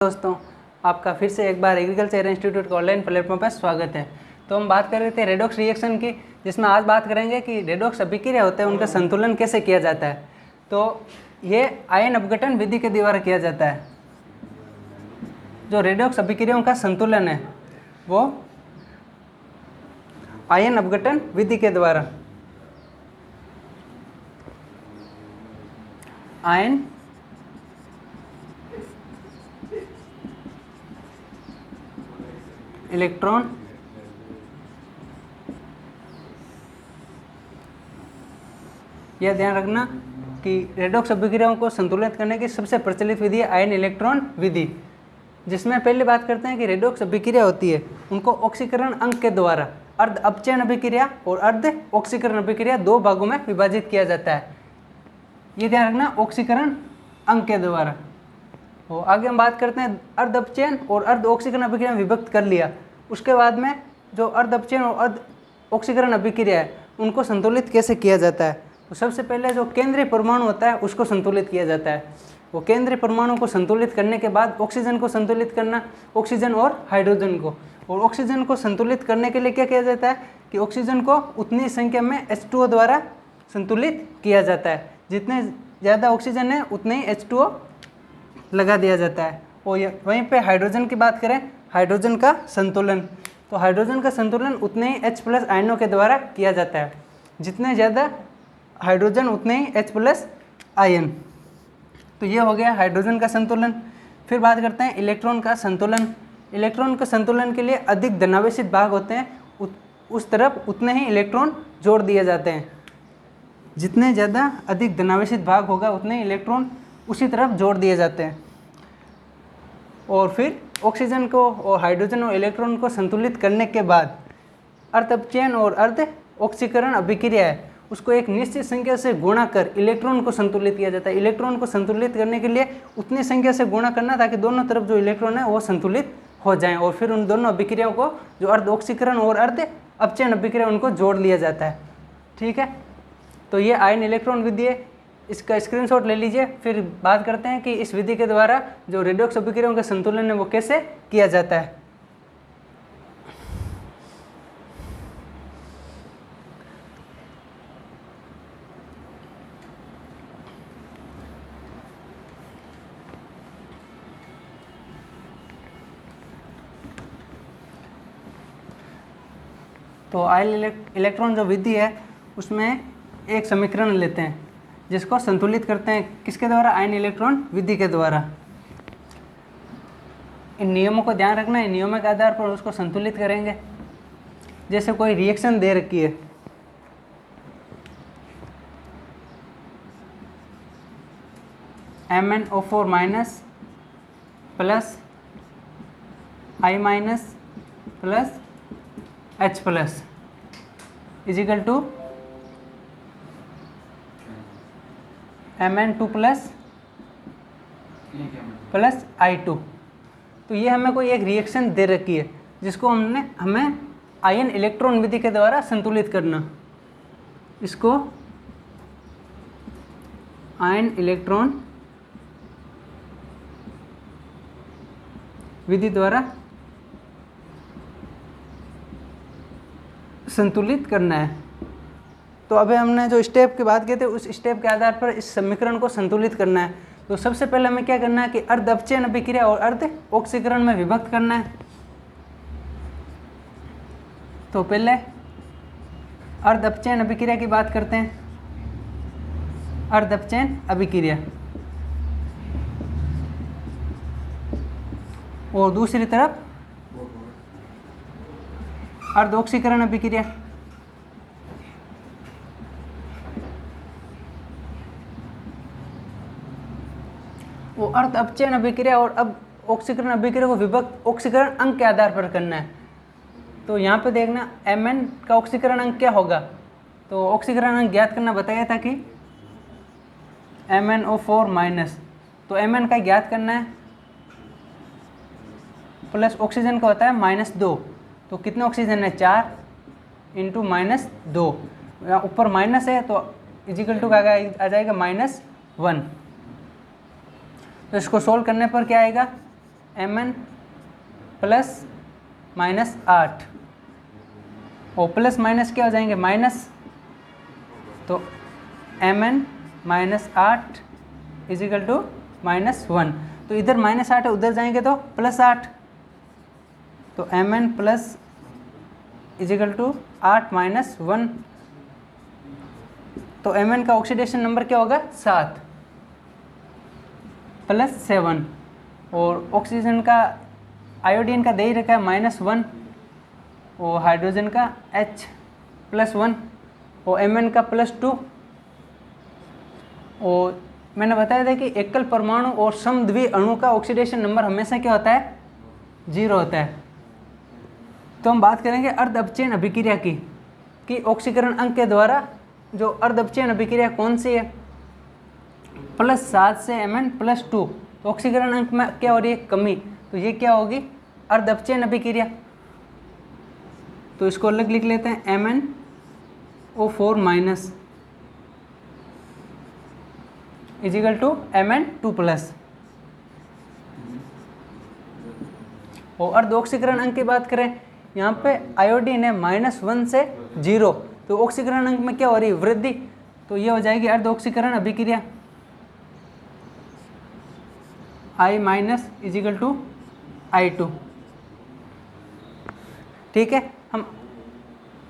दोस्तों, आपका फिर से एक बार एग्रीकल्चर इंस्टीट्यूट के ऑनलाइन प्लेटफॉर्म पर स्वागत है। तो हम बात कर रहे थे रेडॉक्स रिएक्शन की, जिसमें आज बात करेंगे कि रेडॉक्स अभिक्रिया होते हैं उनका संतुलन कैसे किया जाता है। तो ये आयन अपघटन विधि के द्वारा किया जाता है। जो रेडॉक्स अभिक्रियाओं का संतुलन है वो आयन अपघटन विधि के द्वारा आयन इलेक्ट्रॉन यह ध्यान रखना कि रेडॉक्स अभिक्रियाओं को संतुलित करने की सबसे प्रचलित विधि है आयन इलेक्ट्रॉन विधि, जिसमें पहले बात करते हैं कि रेडॉक्स अभिक्रिया होती है उनको ऑक्सीकरण अंक के द्वारा अर्ध अपचयन अभिक्रिया और अर्ध ऑक्सीकरण अभिक्रिया दो भागों में विभाजित किया जाता है। ये ध्यान रखना, ऑक्सीकरण अंक के द्वारा। और आगे हम बात करते हैं अर्ध अपचयन और अर्ध ऑक्सीकरण अभिक्रिया में विभक्त कर लिया। उसके बाद में जो अर्ध अपचयन और अर्ध ऑक्सीकरण अभिक्रिया है उनको संतुलित कैसे किया जाता है। तो सबसे पहले जो केंद्रीय परमाणु होता है उसको संतुलित किया जाता है। वो केंद्रीय परमाणु को संतुलित करने के बाद ऑक्सीजन को संतुलित करना, ऑक्सीजन और हाइड्रोजन को। और ऑक्सीजन को संतुलित करने के लिए क्या किया जाता है कि ऑक्सीजन को उतनी संख्या में H2O द्वारा संतुलित किया जाता है। जितने ज़्यादा ऑक्सीजन है उतने ही H2O लगा दिया जाता है। और वहीं पे हाइड्रोजन की बात करें, हाइड्रोजन का संतुलन, तो हाइड्रोजन का संतुलन उतने ही H+ आयनों के द्वारा किया जाता है। जितने ज़्यादा हाइड्रोजन उतने ही H+ आयन। तो ये हो गया हाइड्रोजन का संतुलन। फिर बात करते हैं इलेक्ट्रॉन का संतुलन। इलेक्ट्रॉन के संतुलन के लिए अधिक धनावेशित भाग होते हैं, उस तरफ उतने ही इलेक्ट्रॉन जोड़ दिए जाते हैं। जितने ज़्यादा अधिक धनावेशित भाग होगा उतने ही इलेक्ट्रॉन उसी तरफ जोड़ दिए जाते हैं। और फिर ऑक्सीजन को और हाइड्रोजन और इलेक्ट्रॉन को संतुलित करने के बाद अर्ध अपचयन और अर्ध ऑक्सीकरण अभिक्रिया है उसको एक निश्चित संख्या से गुणा कर इलेक्ट्रॉन को संतुलित किया जाता है। इलेक्ट्रॉन को संतुलित करने के लिए उतनी संख्या से गुणा करना ताकि दोनों तरफ जो इलेक्ट्रॉन है वो संतुलित हो जाएं। और फिर उन दोनों अभिक्रियाओं को जो अर्ध ऑक्सीकरण और अर्ध अपचयन अभिक्रिया उनको जोड़ लिया जाता है। ठीक है, तो ये आयन इलेक्ट्रॉन विधि है, इसका स्क्रीनशॉट ले लीजिए। फिर बात करते हैं कि इस विधि के द्वारा जो रेडॉक्स अभिक्रियाओं का संतुलन है वो कैसे किया जाता है। तो आयन इलेक्ट्रॉन जो विधि है उसमें एक समीकरण लेते हैं जिसको संतुलित करते हैं किसके द्वारा, आयन इलेक्ट्रॉन विधि के द्वारा। इन नियमों को ध्यान रखना है, इन नियमों के आधार पर उसको संतुलित करेंगे। जैसे कोई रिएक्शन दे रखी है, MnO4- plus I- plus H+ equal to Mn2 plus I2। तो ये हमें कोई एक रिएक्शन दे रखी है जिसको हमें आयन इलेक्ट्रॉन विधि के द्वारा संतुलित करना। इसको आयन इलेक्ट्रॉन विधि द्वारा संतुलित करना है। तो अभी हमने जो स्टेप की बात की थी उस स्टेप के आधार पर इस समीकरण को संतुलित करना है। तो सबसे पहले हमें क्या करना है कि अर्ध अपचयन अभिक्रिया और अर्ध ऑक्सीकरण में विभक्त करना है। तो पहले अर्ध अपचयन अभिक्रिया की बात करते हैं। अर्ध अपचयन अभिक्रिया और दूसरी तरफ अर्ध ऑक्सीकरण अभिक्रिया। वो अर्ध अपचयन अभिक्रिया और अब ऑक्सीकरण अभिक्रिया को विभक्त ऑक्सीकरण अंक के आधार पर करना है। तो यहाँ पे देखना Mn का ऑक्सीकरण अंक क्या होगा। तो ऑक्सीकरण अंक ज्ञात करना बताया था कि MnO4-, तो Mn का ज्ञात करना है, प्लस ऑक्सीजन का होता है -2। तो कितने ऑक्सीजन है, 4 × -2। यहाँ ऊपर माइनस है तो इजिकल टू आ जाएगा -1। तो इसको सोल्व करने पर क्या आएगा, Mn प्लस माइनस 8 और प्लस माइनस क्या हो जाएंगे माइनस, तो Mn minus 8 equal to minus 1। तो इधर माइनस 8 है, उधर जाएंगे तो प्लस 8, तो Mn plus equal to 8 minus 1। तो Mn का ऑक्सीडेशन नंबर क्या होगा 7 प्लस 7, और ऑक्सीजन का आयोडीन का दे ही रखा है -1 और हाइड्रोजन का H प्लस 1 और Mn का +2। और मैंने बताया था कि एकल परमाणु और समद्वि अणु का ऑक्सीडेशन नंबर हमेशा क्या होता है 0 होता है। तो हम बात करेंगे अर्ध अपचयन अभिक्रिया की कि ऑक्सीकरण अंक के द्वारा जो अर्ध अपचयन अभिक्रिया कौन सी है, +7 से Mn +2, तो ऑक्सीकरण अंक में क्या हो रही है कमी, तो ये क्या होगी अर्ध अपचयन अभिक्रिया। तो इसको अलग लिख लेते हैं MnO4 minus equal to Mn2+। और अर्ध ऑक्सीकरण अंक की बात करें, यहाँ पे आयोडीन है -1 से 0, तो ऑक्सीकरण अंक में क्या हो रही है वृद्धि, तो ये हो जाएगी अर्ध ऑक्सीकरण अभिक्रिया I- इजिकल टू I2। ठीक है, हम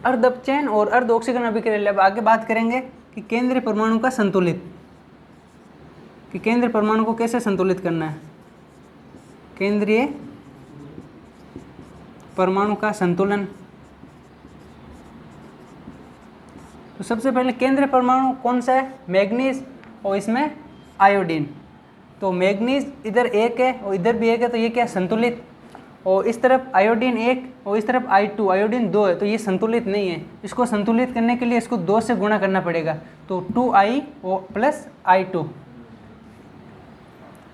अर्ध अपचयन और अर्ध ऑक्सीकरण अभिक्रिया अब आगे बात करेंगे कि केंद्रीय परमाणु का संतुलित, कि केंद्रीय परमाणु को कैसे संतुलित करना है। केंद्रीय परमाणु का संतुलन, तो सबसे पहले केंद्रीय परमाणु कौन सा है मैग्नीज और इसमें आयोडीन। तो मैग्नीज इधर 1 है और इधर भी 1 है, तो ये क्या है संतुलित, और इस तरफ आयोडीन 1 और इस तरफ I2 आयोडीन 2 है, तो ये संतुलित नहीं है। इसको संतुलित करने के लिए इसको 2 से गुणा करना पड़ेगा, तो 2I प्लस I2,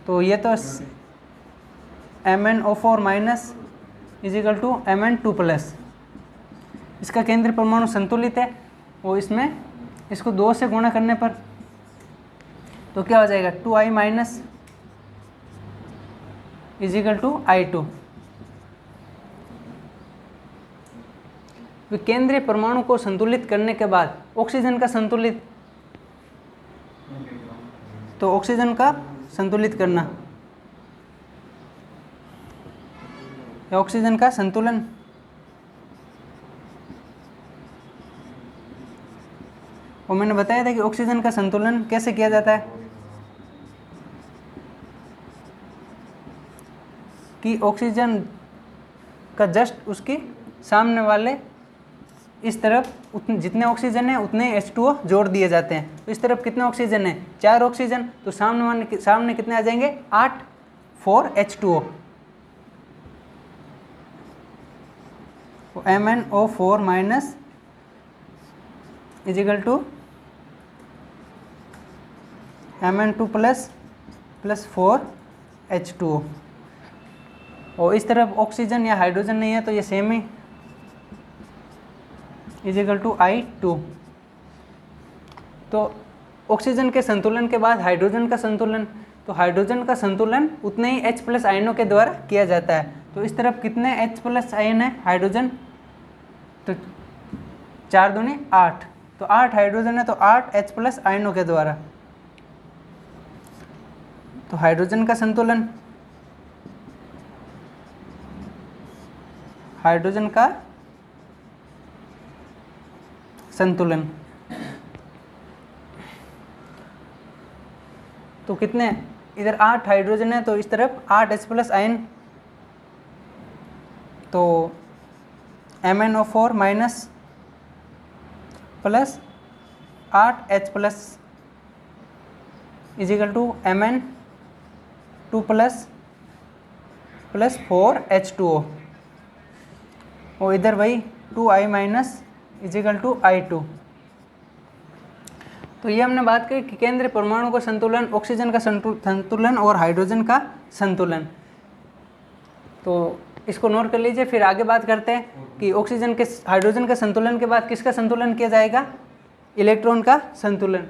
तो ये तो MnO4 minus equal to Mn2+। इसका केंद्रीय परमाणु संतुलित है और इसमें इसको 2 से गुणा करने पर तो क्या हो जाएगा 2I minus equal to I2। केंद्रीय परमाणु को संतुलित करने के बाद ऑक्सीजन का संतुलित, तो ऑक्सीजन का संतुलित करना, ऑक्सीजन का संतुलन, और मैंने बताया था कि ऑक्सीजन का संतुलन कैसे किया जाता है कि ऑक्सीजन का जस्ट उसकी सामने वाले इस तरफ जितने ऑक्सीजन है उतने H2O जोड़ दिए जाते हैं। तो इस तरफ कितने ऑक्सीजन है 4 ऑक्सीजन, तो सामने कितने आ जाएंगे 8 4 H2O, तो MnO4 minus equal to Mn2 plus 4 H2O, और इस तरफ ऑक्सीजन या हाइड्रोजन नहीं है तो ये same he is equal to I2। तो ऑक्सीजन के संतुलन के बाद हाइड्रोजन का संतुलन, तो हाइड्रोजन का संतुलन उतने ही H+ आयनों के द्वारा किया जाता है। तो इस तरफ कितने H+ आयन है हाइड्रोजन, तो 4 दूनी 8, तो 8 हाइड्रोजन है तो 8 H+ आयनों के द्वारा। तो हाइड्रोजन का संतुलन, हाइड्रोजन का संतुलन, तो कितने इधर 8 हाइड्रोजन है तो इस तरफ 8 H+ आयन, तो MnO4 minus plus 8 H+ equal to Mn2 plus 4 H2O, और इधर वही 2I minus equal to I2। तो ये हमने बात की कि केंद्रीय परमाणु का संतुलन, ऑक्सीजन का संतुलन और हाइड्रोजन का संतुलन। तो इसको नोट कर लीजिए, फिर आगे बात करते हैं कि ऑक्सीजन के हाइड्रोजन के संतुलन के बाद किसका संतुलन किया जाएगा, इलेक्ट्रॉन का संतुलन।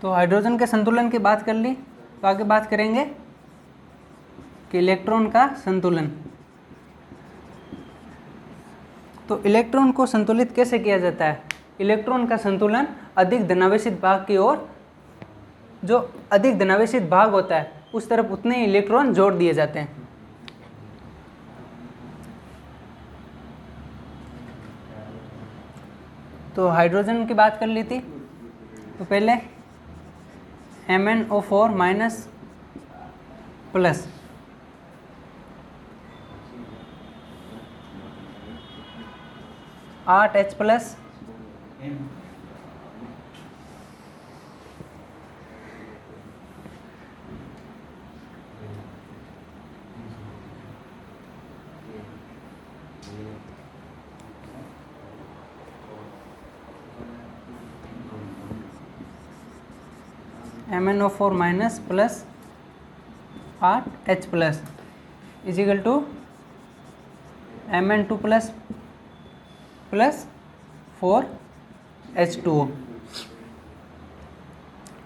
तो हाइड्रोजन के संतुलन की बात कर ली, तो आगे बात करेंगे कि इलेक्ट्रॉन का संतुलन। तो इलेक्ट्रॉन को संतुलित कैसे किया जाता है? इलेक्ट्रॉन का संतुलन अधिक धनावेशित भाग की ओर, जो अधिक धनावेशित भाग होता है उस तरफ उतने ही इलेक्ट्रॉन जोड़ दिए जाते हैं। तो हाइड्रोजन की बात कर ली थी, तो पहले MnO4 minus plus H plus MnO4 minus plus 8H plus equal to Mn2 plus plus 4H2O।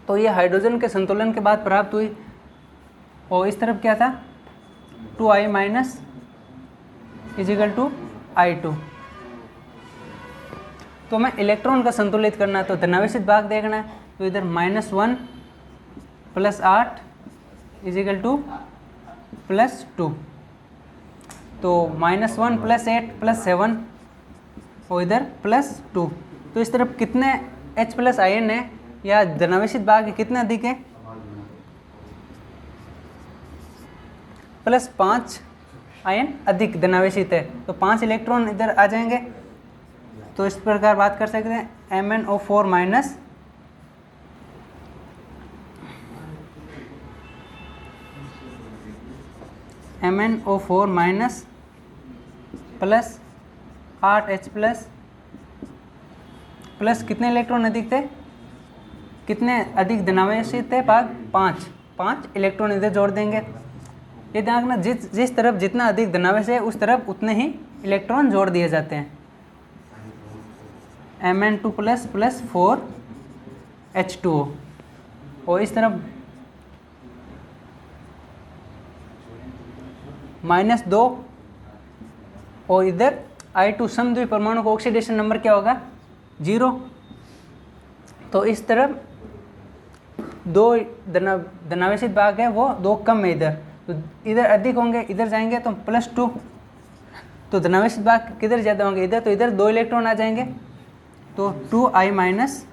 तो ये हाइड्रोजन के संतुलन के बाद प्राप्त हुई। और इस तरफ क्या था? 2I minus equal to I2। तो मैं इलेक्ट्रॉन का संतुलित करना है तो धनावेशित भाग देखना है, तो इधर -1 प्लस 8 इजिकल टू प्लस 2। तो -1 प्लस 8 प्लस 7 और इधर प्लस 2। तो इस तरफ कितने H प्लस आयन है या धनावेशित भाग कितना अधिक है? +5 आयन अधिक धनावेशित है, तो 5 इलेक्ट्रॉन इधर आ जाएंगे। तो इस प्रकार बात कर सकते हैं MnO4 minus MnO4 minus plus 8H plus plus कितने इलेक्ट्रॉन अधिक थे? कितने अधिक धनावेशित थे भाग? 5 इलेक्ट्रॉन इधर जोड़ देंगे। ये ध्यान रखना, जिस तरफ जितना अधिक धनावेश है उस तरफ उतने ही इलेक्ट्रॉन जोड़ दिए जाते हैं। Mn2 प्लस प्लस 4H2O और इस तरफ -2 और इधर I2 समद्वि परमाणु का ऑक्सीडेशन नंबर क्या होगा? 0। तो इस तरफ 2 धनावेशित भाग है वो 2 कम है इधर, तो इधर अधिक होंगे, इधर जाएंगे तो +2। तो धनावेशित भाग किधर ज़्यादा होंगे? इधर, तो इधर 2 इलेक्ट्रॉन आ जाएंगे। तो 2I minus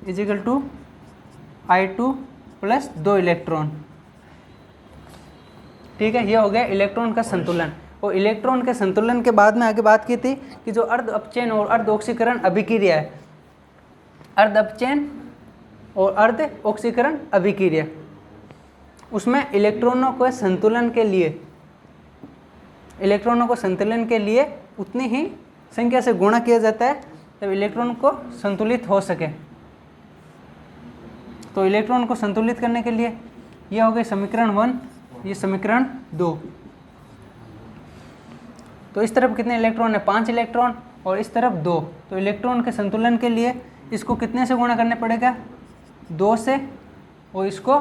equal to I2 plus 2 electron. ठीक है, ये हो गया इलेक्ट्रॉन का संतुलन। और इलेक्ट्रॉन के संतुलन के बाद में आगे बात की थी कि जो अर्ध अपचयन और अर्ध ऑक्सीकरण अभिक्रिया है, अर्ध अपचयन और अर्ध ऑक्सीकरण अभिक्रिया, उसमें इलेक्ट्रॉनों को संतुलन के लिए उतनी ही संख्या से गुणा किया जाता है तब इलेक्ट्रॉन को संतुलित हो सके। तो इलेक्ट्रॉन को संतुलित करने के लिए यह हो गई समीकरण 1, ये समीकरण 2। तो इस तरफ कितने इलेक्ट्रॉन है? 5 इलेक्ट्रॉन और इस तरफ 2। तो इलेक्ट्रॉन के संतुलन के लिए इसको कितने से गुणा करने पड़ेगा? 2 से, और इसको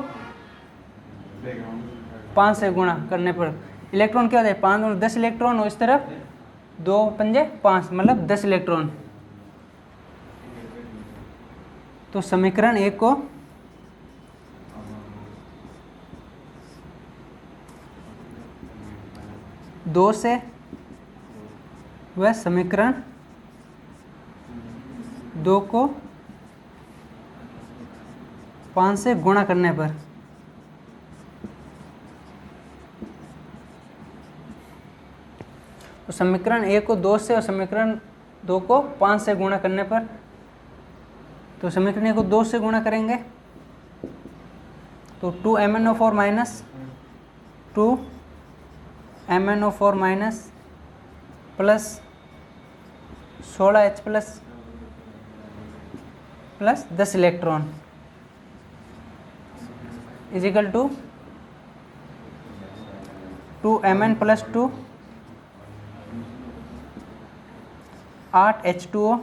5 से गुणा करने पर इलेक्ट्रॉन क्या होता है? 5 और 10 इलेक्ट्रॉन, और इस तरफ 2 पंजे 5 मतलब 10 इलेक्ट्रॉन। तो समीकरण 1 को दो से वह समीकरण 2 को 5 से गुणा करने पर तो समीकरण 1 को 2 से और समीकरण 2 को 5 से गुणा करने पर, तो समीकरण 1 को 2 से गुणा करेंगे तो 2 MnO4 minus 2 MnO4 minus plus 16H plus plus 10 electron equal to 2 Mn plus 2 8H2O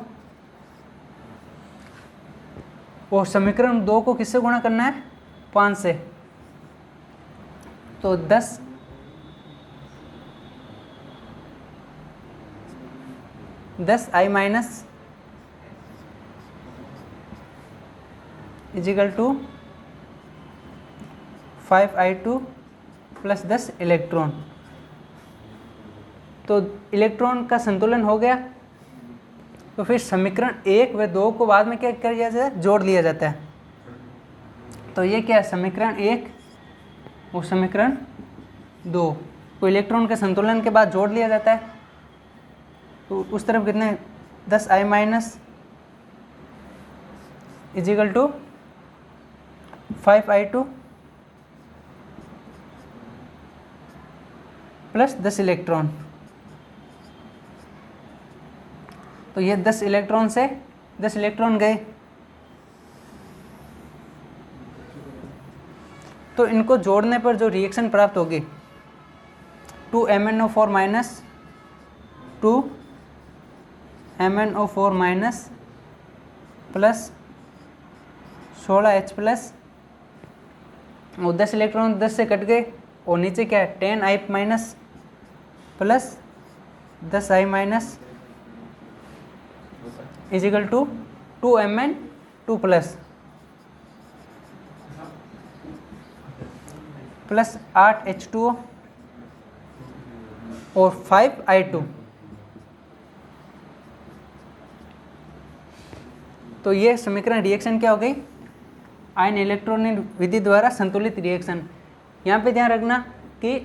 और समीकरण 2 को किससे गुणा करना है? 5 से। तो 10 I minus equal to 5I2 plus 10 electron. तो इलेक्ट्रॉन का संतुलन हो गया। तो फिर समीकरण 1 व 2 को बाद में क्या कर दिया जाता है? जोड़ लिया जाता है। तो ये क्या है? समीकरण 1 और समीकरण 2 को इलेक्ट्रॉन के संतुलन के बाद जोड़ लिया जाता है। तो उस तरफ कितने? 10I minus equal to 5I2 plus 10 electron. तो ये 10 इलेक्ट्रॉन से 10 इलेक्ट्रॉन गए। तो इनको जोड़ने पर जो रिएक्शन प्राप्त होगी 2MnO4 minus 2MnO4 minus plus 16H plus, और 10 इलेक्ट्रॉन 10 से कट गए और नीचे क्या है? 10I minus plus 10I minus equal to 2Mn2 plus 8H2O और 5I2। तो ये समीकरण रिएक्शन क्या हो गई? आयन इलेक्ट्रॉनिक विधि द्वारा संतुलित रिएक्शन। यहाँ पे ध्यान रखना कि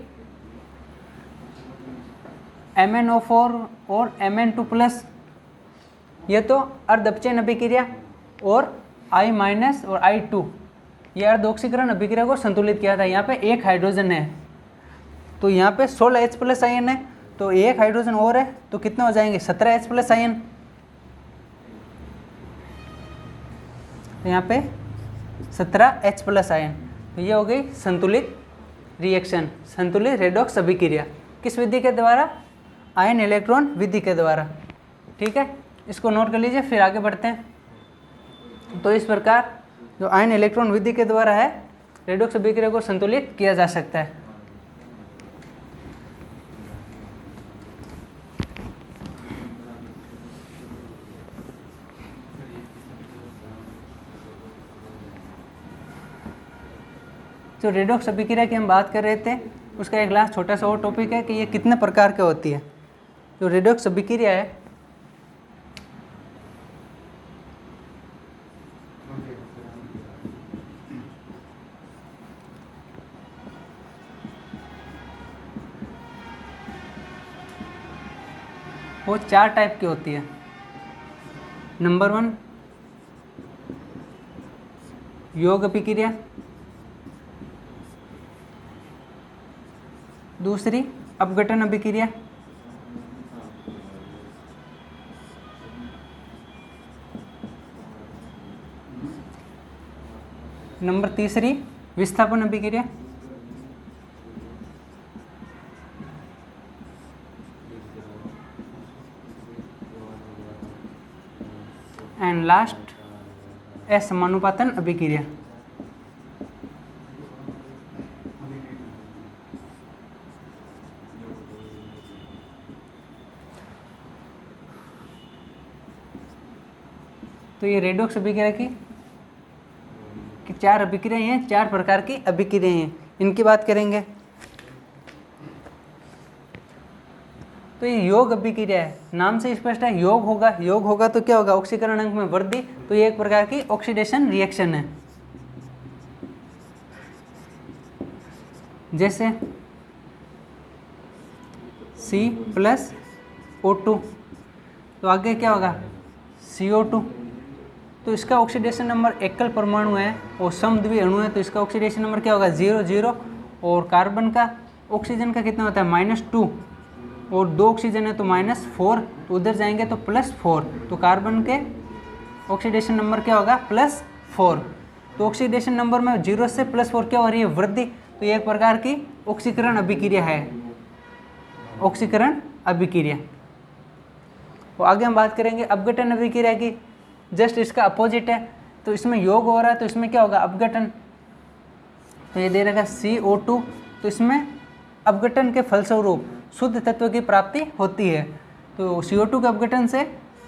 MnO4 और Mn2 प्लस ये तो अर्धअपचयन अभिक्रिया, और I माइनस और I2 ये अर्ध ऑक्सीकरण अभिक्रिया को संतुलित किया था। यहाँ पे एक हाइड्रोजन है, तो यहाँ पे 16H प्लस आयन है, तो एक हाइड्रोजन और है, तो कितने हो जाएंगे? 17H plus ion. तो यहाँ पे 17H प्लस आयन। तो ये हो गई संतुलित रिएक्शन, संतुलित रेडॉक्स अभिक्रिया। किस विधि के द्वारा? आयन इलेक्ट्रॉन विधि के द्वारा। ठीक है, इसको नोट कर लीजिए, फिर आगे बढ़ते हैं। तो इस प्रकार जो आयन इलेक्ट्रॉन विधि के द्वारा है रेडॉक्स अभिक्रिया को संतुलित किया जा सकता है। जो रेडॉक्स अभिक्रिया की हम बात कर रहे थे उसका एक लास्ट छोटा सा और टॉपिक है कि ये कितने प्रकार की होती है। जो रेडॉक्स अभिक्रिया है वो 4 टाइप की होती है। नंबर 1 योग अभिक्रिया, दूसरी अपघटन अभिक्रिया, नंबर तीसरी विस्थापन अभिक्रिया, एंड लास्ट असमानुपातन अभिक्रिया। तो ये रेडॉक्स अभिक्रिया की 4 अभिक्रियाएं हैं, 4 प्रकार की अभिक्रियाएं हैं, इनकी बात करेंगे। तो ये योग अभिक्रिया है, नाम से स्पष्ट है योग होगा। योग होगा तो क्या होगा? ऑक्सीकरण अंक में वृद्धि। तो ये एक प्रकार की ऑक्सीडेशन रिएक्शन है। जैसे C+O2, तो आगे क्या होगा? CO2। तो इसका ऑक्सीडेशन नंबर एकल परमाणु है और समद्वि अणु है, तो इसका ऑक्सीडेशन नंबर क्या होगा? 0 0। और कार्बन का ऑक्सीजन का कितना होता है? -2, और 2 ऑक्सीजन है तो -4, तो उधर जाएंगे तो +4, तो कार्बन के ऑक्सीडेशन नंबर क्या होगा? +4। तो ऑक्सीडेशन नंबर में 0 से +4 क्या हो रही है? वृद्धि। तो ये एक प्रकार की ऑक्सीकरण अभिक्रिया है, ऑक्सीकरण अभिक्रिया। और आगे हम बात करेंगे अपघटन अभिक्रिया की, जस्ट इसका अपोजिट है। तो इसमें योग हो रहा है, तो इसमें क्या होगा, अपघटन। तो ये दे रहेगा CO2, तो इसमें अपघटन के फलस्वरूप शुद्ध तत्व की प्राप्ति होती है। तो CO2 के अपघटन से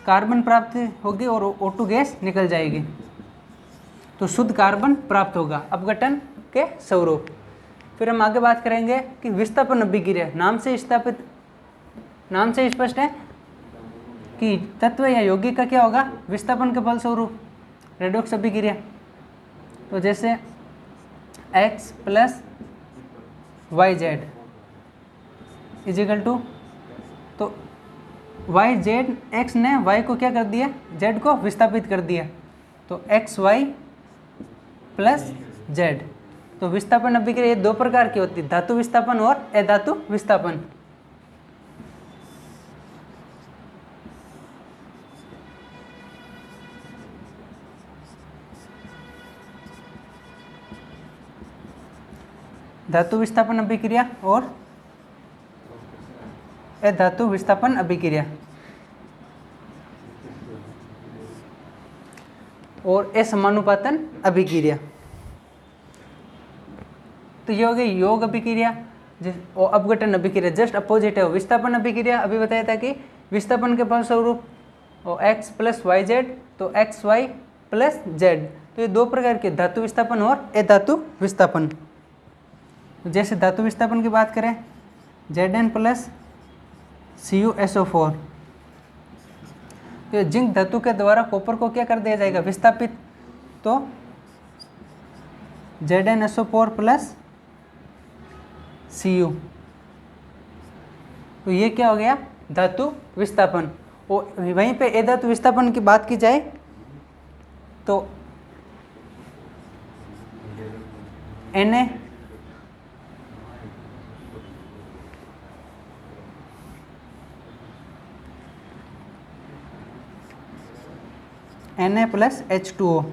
कार्बन प्राप्ति होगी और O2 गैस निकल जाएगी, तो शुद्ध कार्बन प्राप्त होगा अपघटन के स्वरूप। फिर हम आगे बात करेंगे कि विस्थापन अभिक्रिया। नाम से स्पष्ट है कि तत्व या यौगिक का क्या होगा, विस्थापन के फलस्वरूप रेडॉक्स अभिक्रिया। तो जैसे X + YZ इजिकल टू, तो YZ, X ने Y को क्या कर दिया, Z को विस्थापित कर दिया, तो XY + Z। तो विस्थापन अभिक्रिया ये दो प्रकार की होती है, धातु विस्थापन और अधातु विस्थापन। धातु विस्थापन अभिक्रिया और अधातु विस्थापन अभिक्रिया, और असमानुपातन अभिक्रिया। तो ये हो गई योग अभिक्रिया और अपघटन अभिक्रिया, जस्ट अपोजिट है। विस्थापन अभिक्रिया अभी बताया था कि विस्थापन के फलस्वरूप और X + YZ, तो XY + Z। तो ये दो प्रकार के धातु विस्थापन और अधातु विस्थापन। जैसे धातु विस्थापन की बात करें, Zn + CuSO4, तो जिंक धातु के द्वारा कॉपर को क्या कर दिया जाएगा, विस्थापित, तो ZnSO4 + Cu, तो ये क्या हो गया, धातु विस्थापन। और वहीं पे अधातु विस्थापन की बात की जाए तो Na + H2O,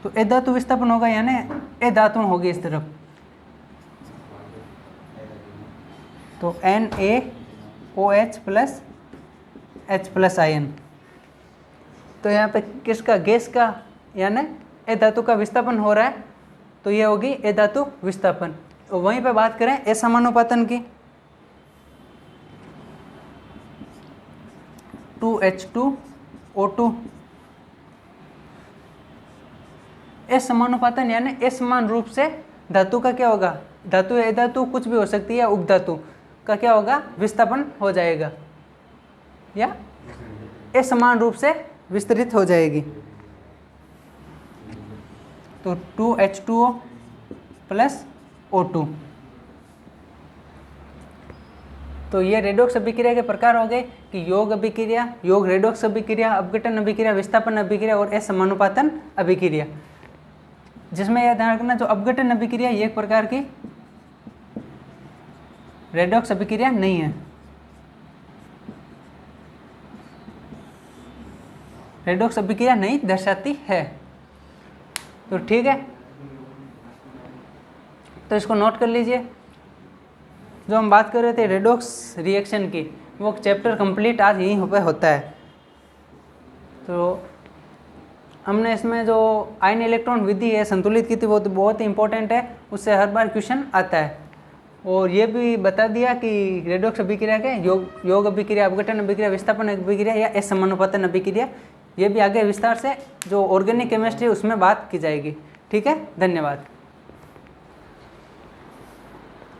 तो अधातु विस्थापन होगा, यानी अधातु होगी इस तरफ, तो NaOH + H + आयन। तो यहाँ पे किसका, गैस का यानी अधातु का विस्थापन हो रहा है, तो ये होगी अधातु विस्थापन। और वहीं पे बात करें असमानुपातन की, 2H2O2, असमानुपातन यानी असमान रूप से धातु का क्या होगा, धातु या अधातु कुछ भी हो सकती है, या उपधातु का क्या होगा, विस्थापन हो जाएगा या असमान रूप से विस्तरित हो जाएगी। तो 2H2O + O2। तो ये रेडॉक्स अभिक्रिया के प्रकार हो गए कि योग अभिक्रिया, योग रेडॉक्स अभिक्रिया, अपघटन अभिक्रिया, विस्थापन अभिक्रिया और असमानुपातन अभिक्रिया। जिसमें यह ध्यान रखना, जो अपघटन अभिक्रिया ये एक प्रकार की रेडॉक्स अभिक्रिया नहीं है, रेडॉक्स अभिक्रिया नहीं दर्शाती है। तो ठीक है, तो इसको नोट कर लीजिए। जो हम बात कर रहे थे रेडॉक्स रिएक्शन की, वो चैप्टर कंप्लीट आज यहीं पे होता है। तो हमने इसमें जो आयन इलेक्ट्रॉन विधि है संतुलित की थी, वो तो बहुत ही इंपॉर्टेंट है, उससे हर बार क्वेश्चन आता है। और ये भी बता दिया कि रेडॉक्स अभिक्रिया के योग अभिक्रिया, अपघटन अभिक्रिया, विस्थापन अभिक्रिया या असमानुपातन अभिक्रिया, ये भी आगे विस्तार से जो ऑर्गेनिक केमिस्ट्री उसमें बात की जाएगी। ठीक है, धन्यवाद।